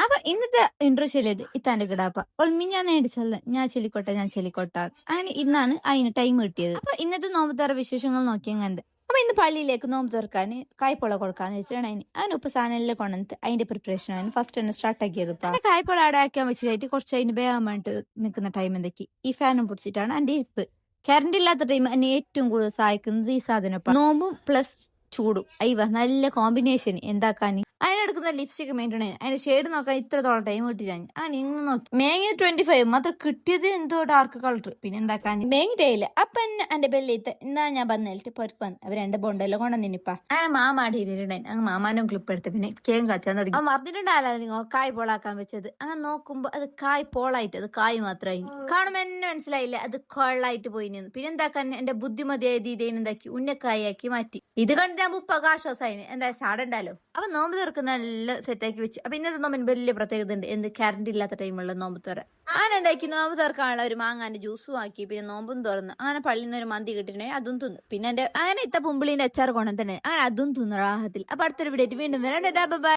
അപ്പൊ ഇന്നത്തെ ഇൻട്രോ ചെല്ലിയത് ഇത്താന്റെ കിടാപ്പ ഞാൻ നേടിച്ചല്ല ഞാൻ ചെല്ലിക്കോട്ട അങ്ങനെ ഇന്നാണ് അതിന് ടൈം കിട്ടിയത്. അപ്പൊ ഇന്നത്തെ നോമ്പ് തുറ വിശേഷങ്ങൾ നോക്കിയെങ്കിൽ അപ്പൊ ഇന്ന് പള്ളിയിലേക്ക് നോമ്പ് തുറക്കാൻ കായ്പോള കൊടുക്കാന്ന് വെച്ചിട്ടാണ് അതിന് ഉപ്പ് സാധനം എല്ലാം കൊണ്ടുവന്നിട്ട് അതിന്റെ പ്രിപ്പറേഷൻ ആണ് ഫസ്റ്റ് തന്നെ സ്റ്റാർട്ട് ആക്കിയത്. കായ്പോള അവിടെ ആക്കാൻ വെച്ചിട്ട് കുറച്ച് അതിന് വേഗം വേണ്ടിട്ട് നിൽക്കുന്ന ടൈം എന്തൊക്കെ ഈ ഫാനും പിടിച്ചിട്ടാണ് എന്റെ ഇരിപ്പ്. കറണ്ട് ഇല്ലാത്ത ടൈം എന്നെ ഏറ്റവും കൂടുതൽ സഹായിക്കുന്നത് ഈ സാധനം നോമ്പും പ്ലസ് ചൂടും. അയ്യ നല്ല കോമ്പിനേഷൻ എന്താക്കാൻ അതിനെടുക്കുന്ന ലിപ്സ്റ്റിക് മെയിൻറ്റെയിൻ അതിന്റെ ഷെയ്ഡ് നോക്കാൻ ഇത്രത്തോളം ടൈം കിട്ടില്ല. അങ്ങനെ ഇങ്ങനെ നോക്കി മേങ്ങ 25 മാത്രം കിട്ടിയത് എന്തോ ഡാർക്ക് കളർ. പിന്നെ എന്താക്കാൻ മേങ്ങിട്ടേയില്ല. അപ്പൊ എന്റെ ബെല്ലിത്ത് എന്നാ ഞാൻ വന്നിട്ട് പൊരുക്ക് വന്ന് അവർ രണ്ട് ബോണ്ടെല്ലാം കൊണ്ടുവന്നിനിപ്പാ അങ്ങനെ മാമാടിയിട്ടുണ്ടായി. അങ്ങ് മാമാനും ക്ലിപ്പ് എടുത്ത് പിന്നെ കേം കച്ചാൻ തുടങ്ങി. അപ്പൊ മറന്നിട്ടുണ്ടായാലും നിങ്ങൾ കായ് പോളാക്കാൻ വെച്ചത്. അങ്ങനെ നോക്കുമ്പോ അത് കായ് പോളായിട്ട് അത് കായ് മാത്രമായി കാണുമ്പോ എന്നെ മനസ്സിലായില്ല അത് കൊള്ളായിട്ട് പോയിന്ന്. പിന്നെ എന്താക്കാൻ എന്റെ ബുദ്ധിമതിയായത് ഇതേനെന്താക്കി ഉന്നക്കായാക്കി മാറ്റി. ഇത് കണ്ട് ഞാൻ മുപ്പ ആശ്വാസമായിന് എന്താ ചാടണ്ടല്ലോ. അപ്പൊ നോമ്പ് തുറക്കുന്ന എല്ലാം സെറ്റാക്കി വെച്ച്. അപ്പൊ ഇന്നത്തെ നോമ്പിന് വലിയ പ്രത്യേകത ഉണ്ട്. എന്ത് കറണ്ട് ഇല്ലാത്ത ടൈമുള്ള നോമ്പ് തുറ. അങ്ങനെ എന്താക്കി നോമ്പ് തുറക്കാനുള്ള ഒരു മാങ്ങാന്റെ ജ്യൂസും ആക്കി. പിന്നെ നോമ്പും തുറന്ന് അങ്ങനെ പള്ളിയിൽ നിന്ന് ഒരു മന്തി കിട്ടിയിട്ടുണ്ടെങ്കിൽ അതും തിന്നു. പിന്നെ എന്റെ അങ്ങനെ ഇത്ത പുമ്പിളിന്റെ അച്ചാർ കൊണ്ടു തന്നെ അങ്ങനെ അതും തിന്നു റാഹത്തിൽ. അപ്പൊ അടുത്തൊരു വീഡിയോ വീണ്ടും വരാം.